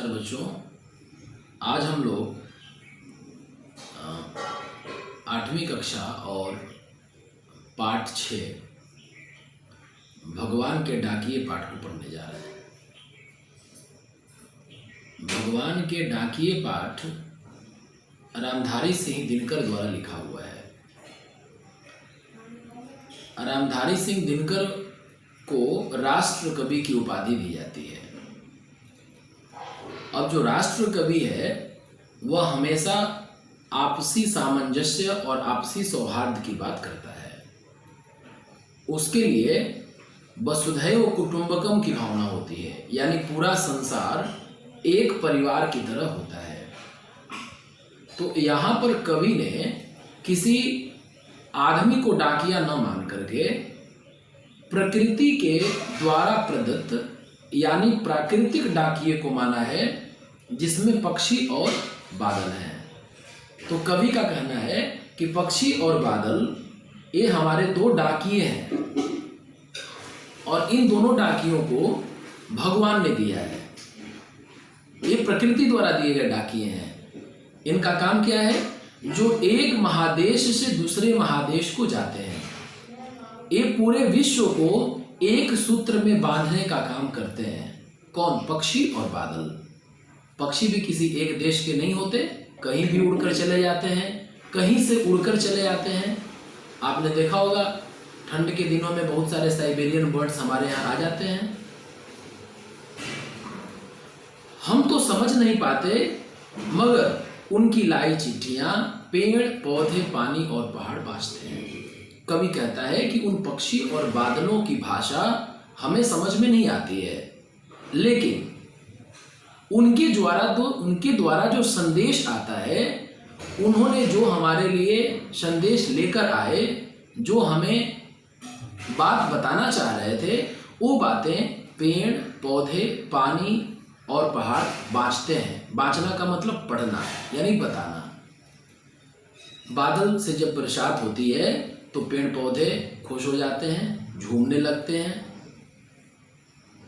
नमस्कार बच्चों। आज हम लोग 8वीं कक्षा और पाठ 6 भगवान के डाकिए पाठ को पढ़ने जा रहे हैं। भगवान के डाकिए पाठ रामधारी सिंह दिनकर द्वारा लिखा हुआ है। रामधारी सिंह दिनकर को राष्ट्र कवि की उपाधि दी जाती है। अब जो राष्ट्र कवि है वह हमेशा आपसी सामंजस्य और आपसी सौहार्द की बात करता है। उसके लिए वसुधैव कुटुंबकम की भावना होती है, यानी पूरा संसार एक परिवार की तरह होता है। तो यहाँ पर कवि ने किसी आदमी को डाकिया न मान करके प्रकृति के द्वारा प्रदत्त यानी प्राकृतिक डाकिए को माना है, जिसमें पक्षी और बादल हैं। तो कवि का कहना है कि पक्षी और बादल ये हमारे दो डाकिए हैं और इन दोनों डाकियों को भगवान ने दिया है। ये प्रकृति द्वारा दिए गए डाकिए हैं। इनका काम क्या है? जो एक महादेश से दूसरे महादेश को जाते हैं, ये पूरे विश्व को एक सूत्र में बांधने का काम करते हैं। कौन? पक्षी और बादल। पक्षी भी किसी एक देश के नहीं होते, कहीं भी उड़कर चले जाते हैं, कहीं से उड़कर चले जाते हैं। आपने देखा होगा ठंड के दिनों में बहुत सारे साइबेरियन बर्ड्स हमारे यहाँ आ जाते हैं। हम तो समझ नहीं पाते, मगर उनकी लाई चिट्ठियां पेड़ पौधे पानी और पहाड़ बाँचते हैं। कवि कहता है कि उन पक्षी और बादलों की भाषा हमें समझ में नहीं आती है, लेकिन उनके द्वारा जो संदेश आता है, उन्होंने जो हमारे लिए संदेश लेकर आए, जो हमें बात बताना चाह रहे थे, वो बातें पेड़ पौधे पानी और पहाड़ बाँचते हैं। बाँचना का मतलब पढ़ना यानी बताना। बादल से जब बरसात होती है तो पेड़ पौधे खुश हो जाते हैं, झूमने लगते हैं,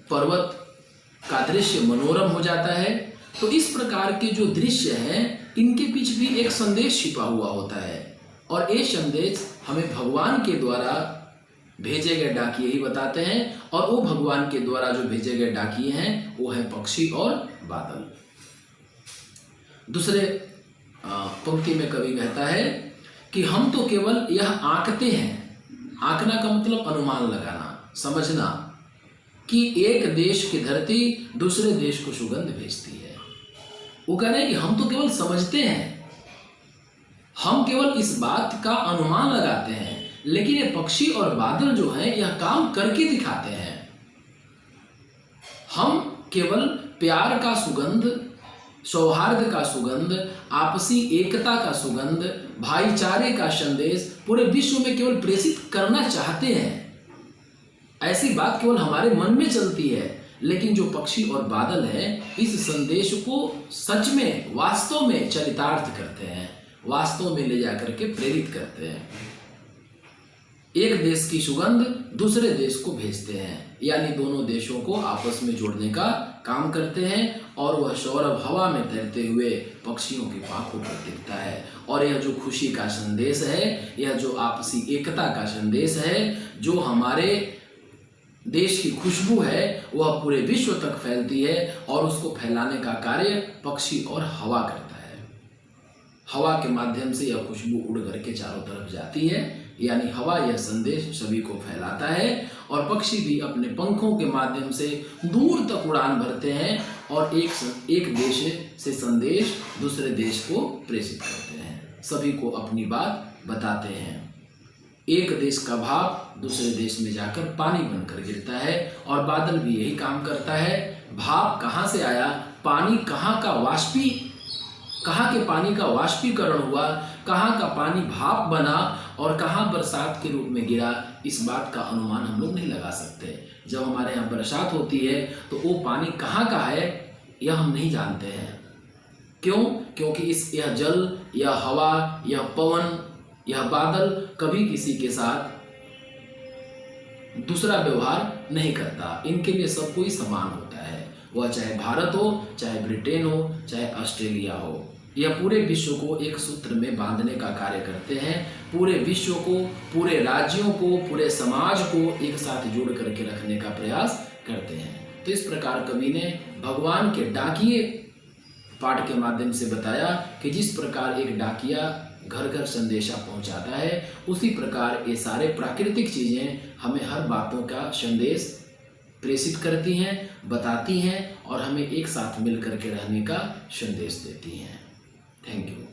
पर्वत का दृश्य मनोरम हो जाता है। तो इस प्रकार के जो दृश्य हैं, इनके पीछे भी एक संदेश छिपा हुआ होता है, और ये संदेश हमें भगवान के द्वारा भेजे गए डाकिए ही बताते हैं। और वो भगवान के द्वारा जो भेजे गए डाकिए हैं वो है पक्षी और बादल। दूसरे पंक्ति में कवि कहता है कि हम तो केवल यह आंकते हैं। आंकना का मतलब अनुमान लगाना, समझना कि एक देश की धरती दूसरे देश को सुगंध भेजती है। वो कह रहे हैं कि हम तो केवल समझते हैं, हम केवल इस बात का अनुमान लगाते हैं, लेकिन ये पक्षी और बादल जो हैं यह काम करके दिखाते हैं। हम केवल प्यार का सुगंध, सौहार्द का सुगंध, आपसी एकता का सुगंध, भाईचारे का संदेश पूरे विश्व में केवल प्रेषित करना चाहते हैं। ऐसी बात केवल हमारे मन में चलती है, लेकिन जो पक्षी और बादल हैं इस संदेश को सच में वास्तव में चरितार्थ करते हैं, वास्तव में ले जाकर के प्रेरित करते हैं। एक देश की सुगंध दूसरे देश को भेजते हैं, यानी दोनों देशों को आपस में जोड़ने का काम करते हैं। और वह सौरभ हवा में तैरते हुए पक्षियों की पांखों पर दिखता है। और यह जो खुशी का संदेश है, यह जो आपसी एकता का संदेश है, जो हमारे देश की खुशबू है, वह पूरे विश्व तक फैलती है। और उसको फैलाने का कार्य पक्षी और हवा करता है। हवा के माध्यम से यह खुशबू उड़ करके चारों तरफ जाती है, यानी हवा यह संदेश सभी को फैलाता है। और पक्षी भी अपने पंखों के माध्यम से दूर तक उड़ान भरते हैं और एक देश से संदेश दूसरे देश को प्रेषित करते हैं, सभी को अपनी बात बताते हैं। एक देश का भाप दूसरे देश में जाकर पानी बनकर गिरता है, और बादल भी यही काम करता है। भाप कहाँ से आया, पानी कहाँ के पानी का वाष्पीकरण हुआ, कहाँ का पानी भाप बना और कहाँ बरसात के रूप में गिरा, इस बात का अनुमान हम लोग नहीं लगा सकते। जब हमारे यहाँ बरसात होती है तो वो पानी कहाँ का है यह हम नहीं जानते हैं। क्यों? क्योंकि यह जल, यह हवा, यह पवन, यह बादल कभी किसी के साथ दूसरा व्यवहार नहीं करता। इनके लिए सब कोई समान होता है। वह चाहे भारत हो, चाहे ब्रिटेन हो, चाहे ऑस्ट्रेलिया हो। यह पूरे विश्व को एक सूत्र में बांधने का कार्य करते हैं, पूरे विश्व को, पूरे राज्यों को, पूरे समाज को एक साथ जोड़ करके रखने का प्रयास करते हैं। तो इस प्रकार कवि ने भगवान के डाकिए पाठ के माध्यम से बताया कि जिस प्रकार एक डाकिया घर घर संदेशा पहुंचाता है, उसी प्रकार ये सारे प्राकृतिक चीज़ें हमें हर बातों का संदेश प्रेषित करती हैं, बताती हैं और हमें एक साथ मिल करके रहने का संदेश देती हैं। Thank you.